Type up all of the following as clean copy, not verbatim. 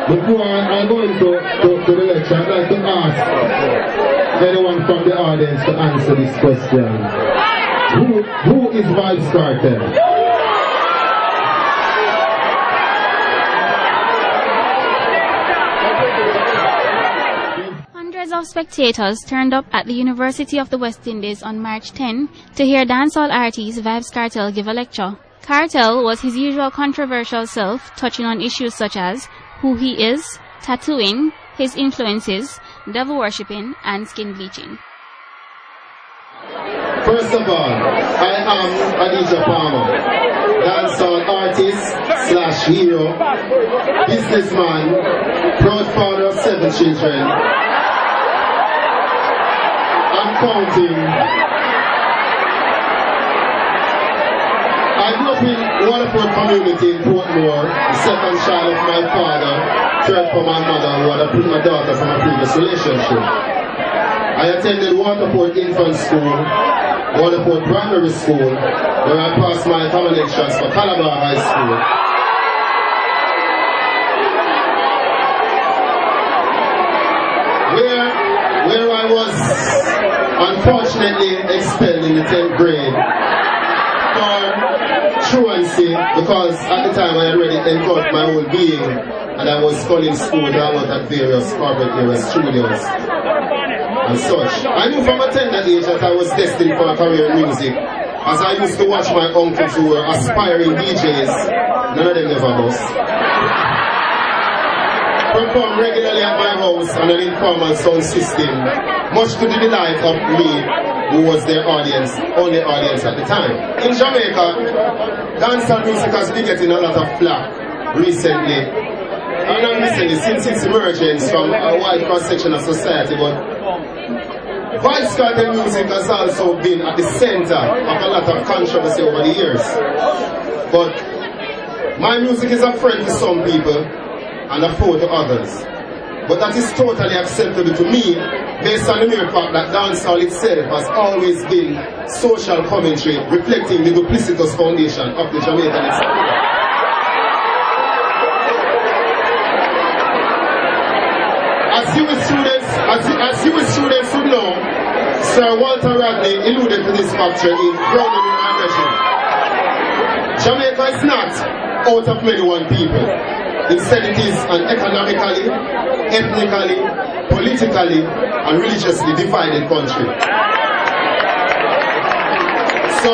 Before I go into the lecture, I'd like to ask anyone from the audience to answer this question. Who is Vybz Kartel? Hundreds of spectators turned up at the University of the West Indies on March 10 to hear dancehall artist Vybz Kartel give a lecture. Kartel was his usual controversial self, touching on issues such as who he is, tattooing, his influences, devil worshipping, and skin bleaching. First of all, I am Adija Palmer, dancehall artist / hero, businessman, proud father of 7 children. I'm counting. I grew up in Waterford community in Portmore, the second child of my father, third from my mother, who had a daughter from a previous relationship. I attended Waterford Infant School, Waterford Primary School, where I passed my common entrance for Calabar High School. Where I was unfortunately expelled in the 10th grade for truancy, because at the time I had already encouraged my whole being and I was calling school down at various corporate area studios and such. I knew from a tender age that I was destined for a career in music, as I used to watch my uncles who were aspiring DJs, none of them ever was, perform regularly at my house on an informal sound system, much to the delight of me, who was their audience, only audience at the time. In Jamaica, dancehall music has been getting a lot of flack recently. And not recently, since its emergence from a wide cross-section of society, but Vybz Kartel music has also been at the center of a lot of controversy over the years. But my music is a friend to some people and a foe to others. But that is totally acceptable to me, based on the mere fact that dancehall itself has always been social commentary reflecting the duplicitous foundation of the Jamaican experience. As you students would know, Sir Walter Rodney alluded to this factor in Grounding in Aggression. Jamaica is not out of many one people. Instead, it is an economically, ethnically, politically, and religiously divided country. So,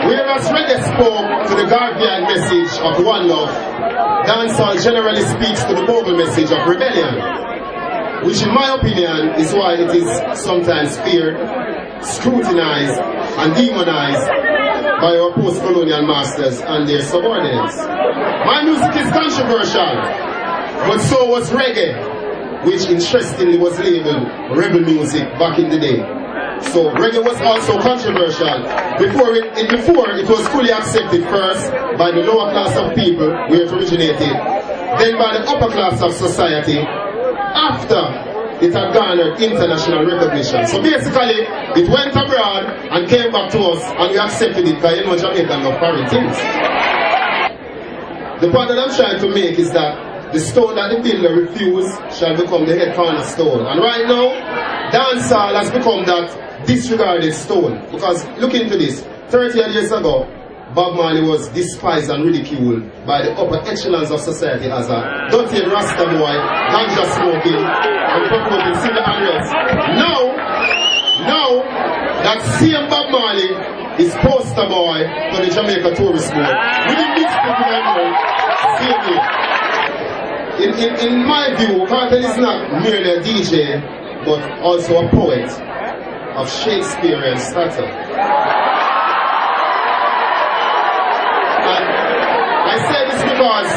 whereas reggae spoke to the Guardian message of one love, dancehall generally speaks to the Bogle message of rebellion, which in my opinion is why it is sometimes feared, scrutinized, and demonized by our post-colonial masters and their subordinates. My music is controversial, but so was reggae, which interestingly was labeled rebel music back in the day. So reggae was also controversial before it was fully accepted, first by the lower class of people where it originated, then by the upper class of society, after it had garnered international recognition. So basically, it went abroad and came back to us, and we accepted it because you know Jamaican love foreign things. The point that I'm trying to make is that the stone that the builder refused shall become the head cornerstone. And right now, dancehall has become that disregarded stone. Because look into this, 30 years ago, Bob Marley was despised and ridiculed by the upper echelons of society as a dirty Rasta boy, ganja smoking, and promoting civil unrest. Now, that same Bob Marley is poster boy for the Jamaica Tourist Board. We didn't mix people in my view, Kartel is not merely a DJ, but also a poet of Shakespearean stature. I say this because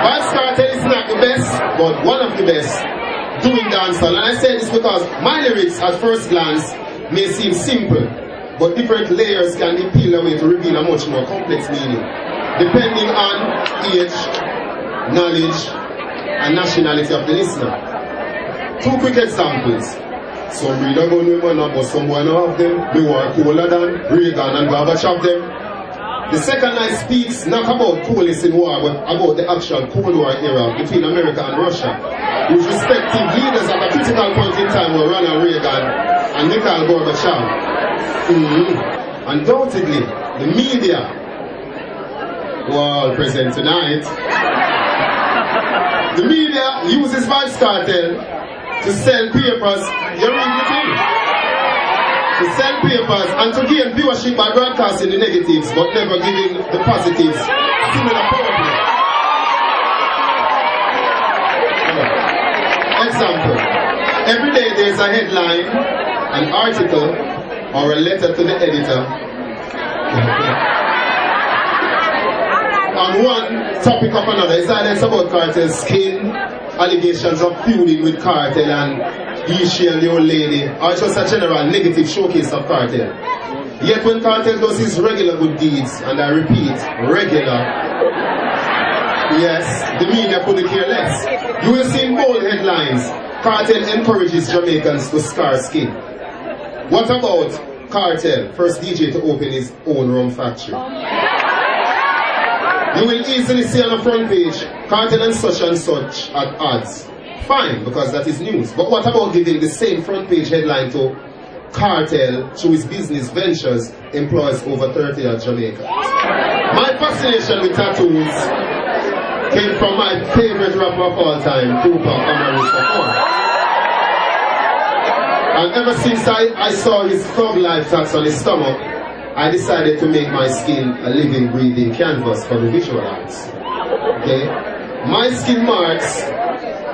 Vybz Kartel is not the best, but one of the best doing dancehall. And I say this because my lyrics at first glance may seem simple, but different layers can be peeled away to reveal a much more complex meaning, depending on age, knowledge, and nationality of the listener. 2 quick examples. Some reader go know man, but some one of them, they were cooler than Reagan and Gorbachev them. The second line speaks not about coalition war, but about the actual Cold War era between America and Russia, whose respective leaders at a critical point in time were Ronald Reagan and Mikhail Gorbachev. Undoubtedly, the media who are all present tonight, the media uses Vybz Kartel to sell papers. You read the thing? To sell papers and to gain viewership by broadcasting the negatives but never giving the positives similar power play. Example. Every day there is a headline, an article, or a letter to the editor on one topic of another. It's either about Kartel's skin, allegations of feuding with Kartel and she and the old lady, or just a general negative showcase of Kartel. Yet when Kartel does his regular good deeds, and I repeat, regular, yes, the media couldn't care less. You will see in bold headlines, Kartel encourages Jamaicans to scar skin. What about Kartel, first DJ to open his own rum factory? You will easily see on the front page, Kartel and such at odds. Fine, because that is news. But what about giving the same front page headline to Kartel, through his business ventures, employs over 30 at Jamaica? My fascination with tattoos came from my favorite rapper of all time, Tupac Amaru. And ever since I saw his thug life tats on his stomach, I decided to make my skin a living, breathing canvas for the visual arts. Okay? My skin marks,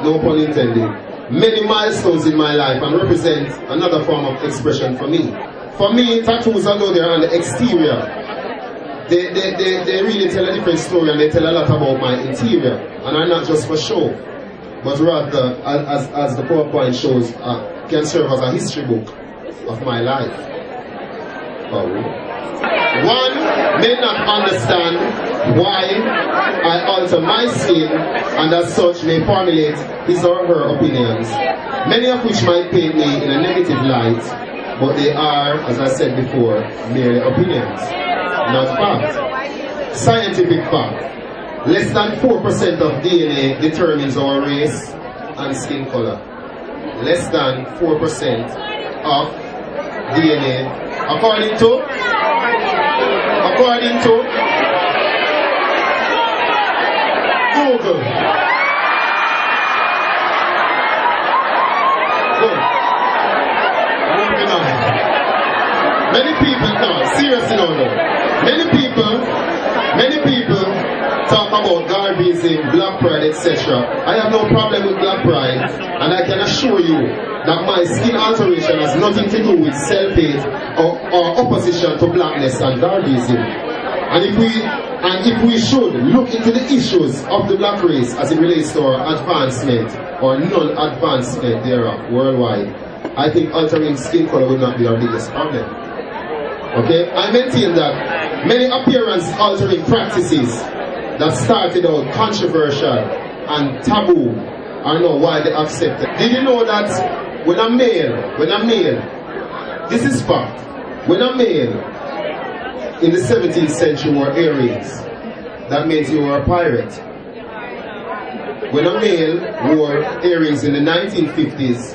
no pun intended, many milestones in my life and represent another form of expression for me. For me, tattoos, although they're on the exterior, they really tell a different story and they tell a lot about my interior. And are not just for show, but rather, as the PowerPoint shows, can serve as a history book of my life. One may not understand why I alter my skin and as such may formulate his or her opinions, many of which might paint me in a negative light, but they are, as I said before, merely opinions, not fact. Scientific fact. Less than 4% of DNA determines our race and skin color. Less than 4% of DNA, according to Google. Good. Moving on. Many people, no, seriously no. Many people talk about garbism, black pride, etc. I have no problem with black pride, and I can assure you that my skin alteration has nothing to do with self-hate or opposition to blackness and garbism. And if we should look into the issues of the black race as it relates to our advancement or non-advancement thereof worldwide, I think altering skin color will not be our biggest problem. Okay? I maintain that many appearance-altering practices that started out controversial and taboo are now widely accepted. Did you know that when a male, this is fact, when a male in the 17th century wore earrings, that means you were a pirate. When a male wore earrings in the 1950s,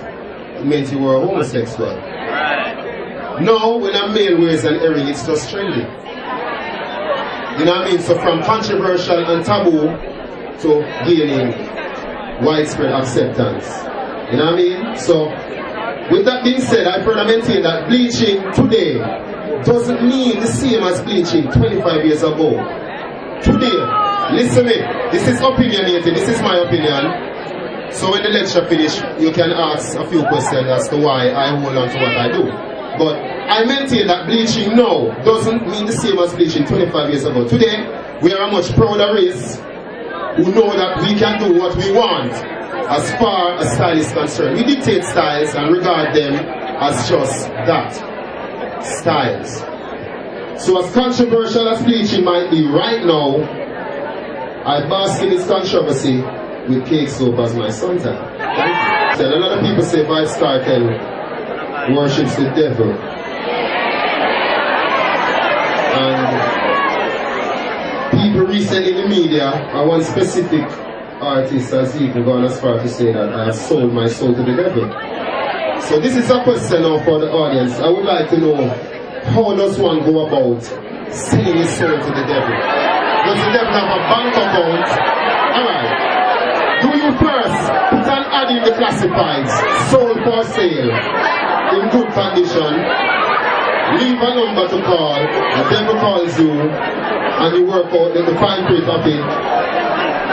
it meant you were a homosexual. Now, when a male wears an earring, it's just trendy. You know what I mean? So from controversial and taboo to gaining widespread acceptance. You know what I mean? So, with that being said, I further maintain that bleaching today doesn't mean the same as bleaching 25 years ago. Today, listen me, this is opinionated, this is my opinion. So when the lecture finishes, you can ask a few questions as to why I hold on to what I do. But I maintain that bleaching now doesn't mean the same as bleaching 25 years ago. Today, we are a much prouder race who know that we can do what we want as far as style is concerned. We dictate styles and regard them as just that, styles. So as controversial as bleaching might be right now, I bask in this controversy with cake soap as my suntan. Thank you. So a lot of people say Vybz Kartel worships the devil. And recently in the media, one specific artist has even gone as far to say that I have sold my soul to the devil. So this is a question now for the audience. I would like to know, how does one go about selling his soul to the devil? Does the devil have a bank account? Alright. Do you first put an ad in the classifieds, sold for sale, in good condition, leave a number to call, the devil calls you, and you work out the fine print of it.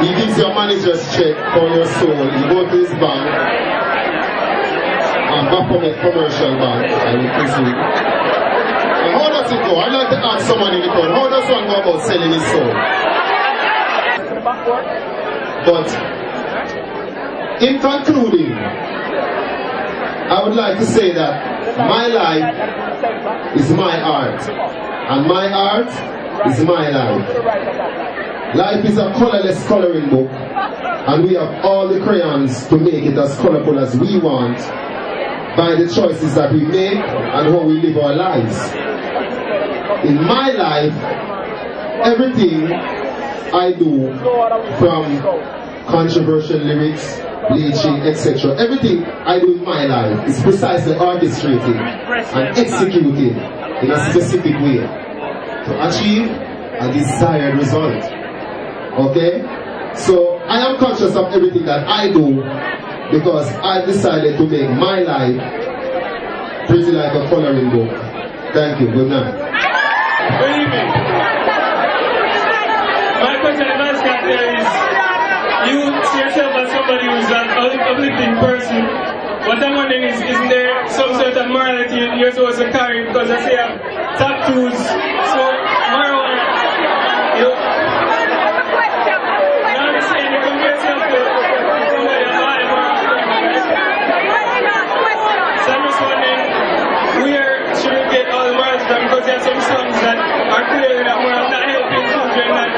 He gives your manager's check for your soul, you go to his bank, and Baphomet Commercial Bank, and you presume. And how does it go? I'd like to ask someone in the crowd, how does one go about selling his soul? But, in concluding, I would like to say that my life is my art, and my art is my life. Life is a colorless coloring book, and we have all the crayons to make it as colorful as we want by the choices that we make and how we live our lives. In my life, everything I do, from controversial lyrics, bleaching, etc., everything I do in my life is precisely orchestrated and executed in a specific way to achieve a desired result. Okay? So I am conscious of everything that I do because I've decided to make my life pretty like a coloring book. Thank you. Good night. Good evening. My question to Vybz Kartel is, you see yourself as somebody who's an uplifting person, but I'm wondering, isn't there some sort of morality you're supposed to carry? Because I see you have tattoos, so marijuana, you understand, you compare yourself to somebody who's not moral. So I'm just wondering, where should we get all the morals from? Because there are some songs that are clearly not moral, not helping children, not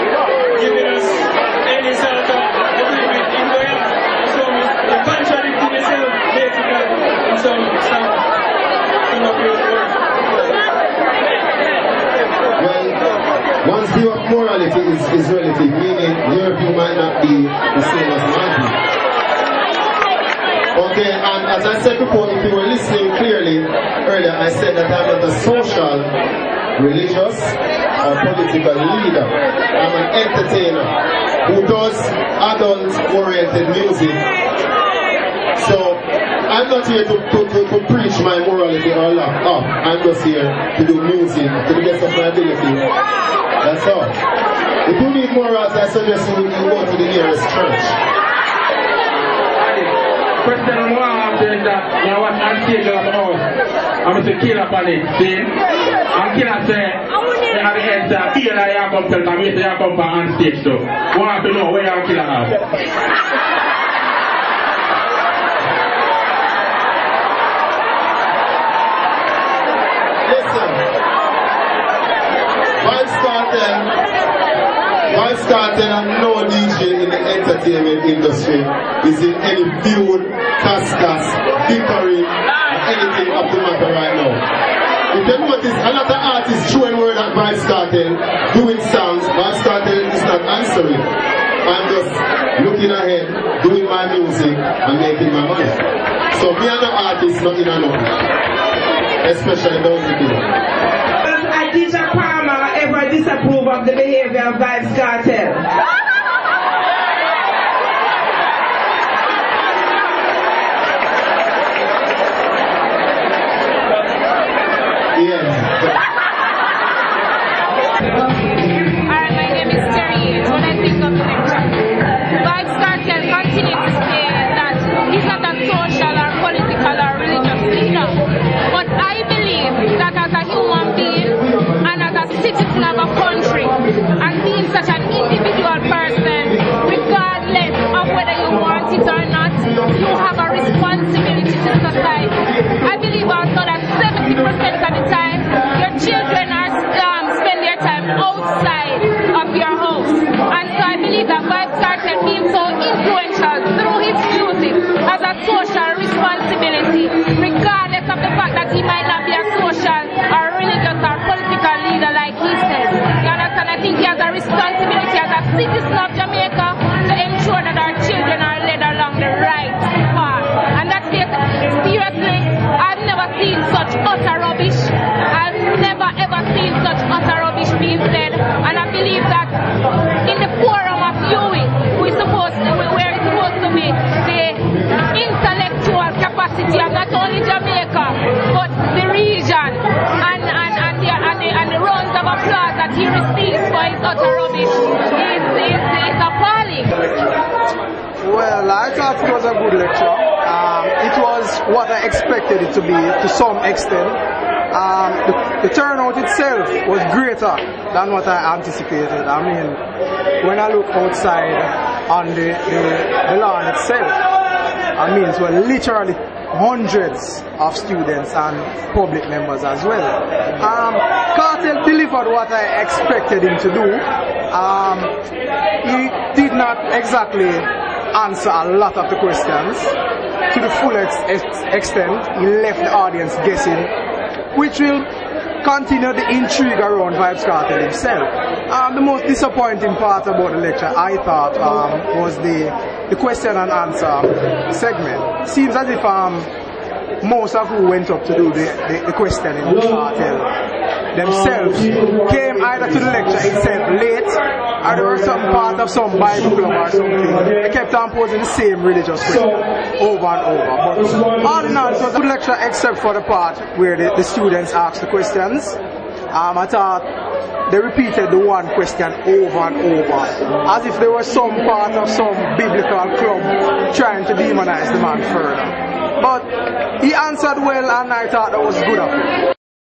giving us any sort of agreement. Even though you're contradicting yourself, basically, in some of your work. Well, one's view of morality is relative, meaning your view might not be the same as my view. Okay, and as I said before, if you were listening clearly earlier, I said that I'm not a social, religious, or political leader. I'm an entertainer who does adult-oriented music. So, I'm not here to preach my morality or lack of. I'm just here to do music to the best of my ability. That's all. If you need morals, I suggest you go to the nearest church. Question number one is that you watch on stage of the house. I'm going to kill up on it. See? And killer say, at the end, feel that you come to me, you come on stage too. We want to know where you killer are. Listen, Vybz Kartel and no DJ in the entertainment industry is in any feud, cascas, bickering, or anything up to matter right now. If you notice, a lot of artists throwing word at Vybz Kartel, doing songs, Vybz Kartel is not answering. I'm just looking ahead, doing my music, and making my money. So me and the artist, nothing and nothing. Especially those people. I teacher Palmer ever disapprove of the behavior of Vybz Kartel? Yes. Alright, my name is Terry. What I think of the lecture, Vybz Kartel continues to say that he's not a social or political or religious leader. But I believe that as a human being and as a citizen of a country and being such an individual person, seen such utter rubbish. I've never ever seen such utter rubbish being said, and I believe that in the forum of UWI, where it's supposed to be the intellectual capacity of not only Jamaica but the region, and the rounds of applause that he receives for his utter rubbish is appalling. Well, I thought it was a good lecture. It was what I expected it to be to some extent. The turnout itself was greater than what I anticipated. I mean, when I look outside on the lawn itself, I mean, it were literally hundreds of students and public members as well. Kartel delivered what I expected him to do. He did not exactly answer a lot of the questions to the full extent. He left the audience guessing, which will continue the intrigue around Vybz Kartel himself. The most disappointing part about the lecture, I thought, was the question and answer segment. Seems as if most of who went up to do the questioning in Kartel themselves came either to the lecture itself late, or there was some part of some Bible club or something. They kept on posing the same religious question over and over. But all in all, it was a good lecture except for the part where the students asked the questions. I thought they repeated the one question over and over, as if there was some part of some biblical club trying to demonize the man further. But he answered well, and I thought that was good of him.